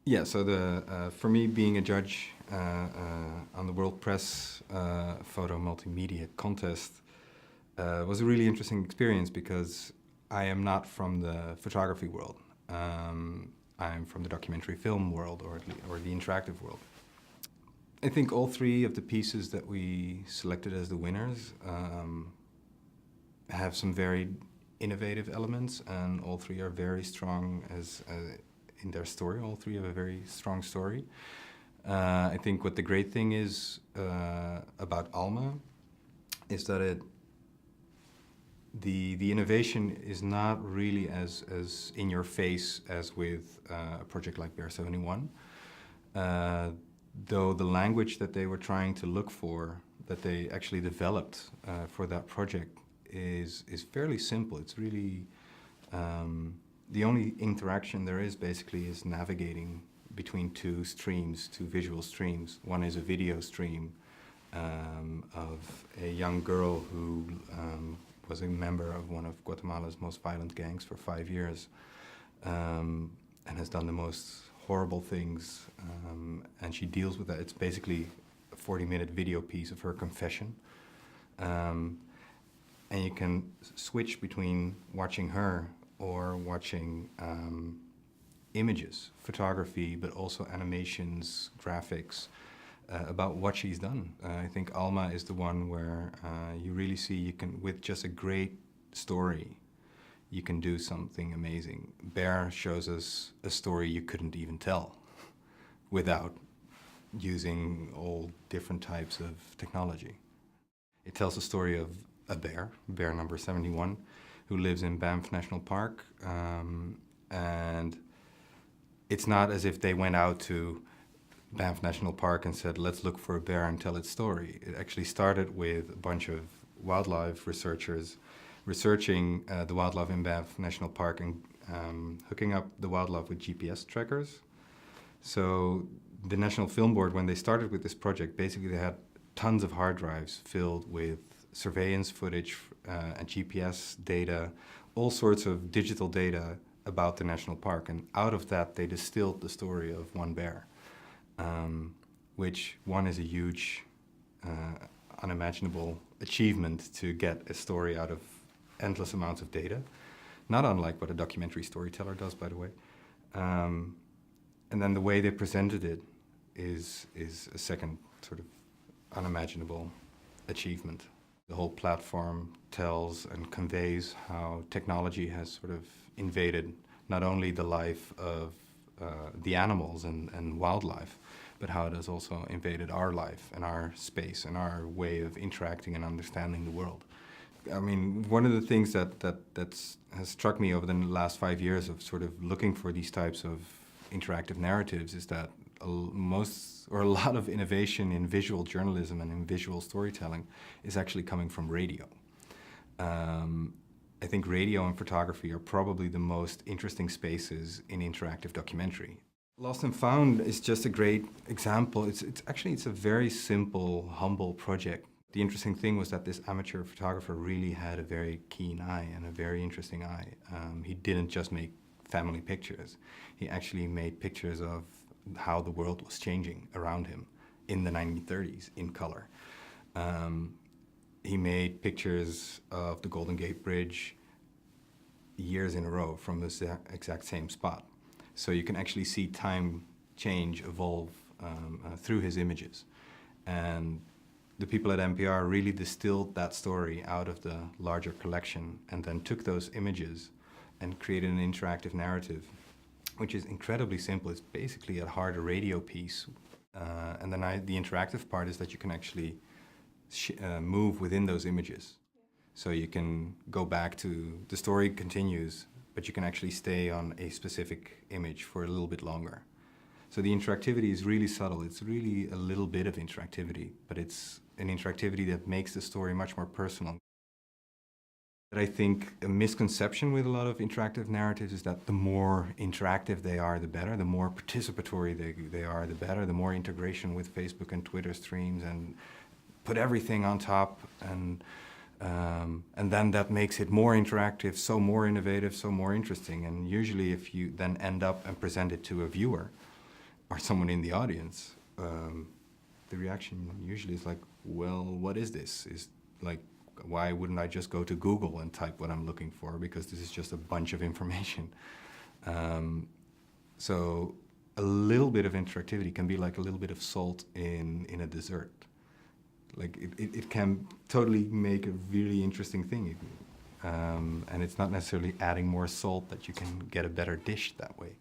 Yeah, so for me, being a judge on the World Press Photo Multimedia Contest was a really interesting experience because I am not from the photography world. I'm from the documentary film world or the interactive world. I think all three of the pieces that we selected as the winners have some very innovative elements, and all three are very strong in their story. All three have a very strong story. I think what the great thing is about Alma is that the innovation is not really as in your face as with a project like Bear 71. Though the language that they were trying to look for, that they actually developed for that project, is fairly simple. It's really the only interaction there is basically is navigating between two visual streams. One is a video stream of a young girl who was a member of one of Guatemala's most violent gangs for 5 years and has done the most horrible things, and she deals with that. It's basically a 40-minute video piece of her confession. And you can switch between watching her or watching images, photography, but also animations, graphics, about what she's done. I think Alma is the one where you really see you can, with just a great story, you can do something amazing. Bear shows us a story you couldn't even tell without using all different types of technology. It tells the story of a bear number 71, who lives in Banff National Park, and it's not as if they went out to Banff National Park and said, let's look for a bear and tell its story. It actually started with a bunch of wildlife researchers researching the wildlife in Banff National Park and hooking up the wildlife with GPS trackers. So the National Film Board, when they started with this project, basically they had tons of hard drives filled with surveillance footage and GPS data, all sorts of digital data about the national park. And out of that, they distilled the story of one bear, which is a huge, unimaginable achievement to get a story out of endless amounts of data, not unlike what a documentary storyteller does, by the way. And then the way they presented it is a second sort of unimaginable achievement. The whole platform tells and conveys how technology has sort of invaded not only the life of the animals and wildlife, but how it has also invaded our life and our space and our way of interacting and understanding the world. I mean, one of the things that has struck me over the last 5 years of sort of looking for these types of interactive narratives is that a lot of innovation in visual journalism and in visual storytelling is actually coming from radio. I think radio and photography are probably the most interesting spaces in interactive documentary. Lost and Found is just a great example. It's a very simple, humble project. The interesting thing was that this amateur photographer really had a very keen eye and a very interesting eye. He didn't just make family pictures. He actually made pictures of how the world was changing around him in the 1930s in color. He made pictures of the Golden Gate Bridge years in a row from the exact same spot. So you can actually see time change, evolve through his images. And the people at NPR really distilled that story out of the larger collection and then took those images and created an interactive narrative, which is incredibly simple. It's basically at heart a radio piece. And then the interactive part is that you can actually move within those images. So you can go back to, the story continues, but you can actually stay on a specific image for a little bit longer. So the interactivity is really subtle. It's really a little bit of interactivity, but it's an interactivity that makes the story much more personal. But I think a misconception with a lot of interactive narratives is that the more interactive they are, the better. The more participatory they are, the better. The more integration with Facebook and Twitter streams and put everything on top, and then that makes it more interactive, so more innovative, so more interesting. And usually if you then end up and present it to a viewer, or someone in the audience, the reaction usually is like, well, what is this? Is like, why wouldn't I just go to Google and type what I'm looking for? Because this is just a bunch of information. So a little bit of interactivity can be like a little bit of salt in a dessert. Like it can totally make a really interesting thing. And it's not necessarily adding more salt that you can get a better dish that way.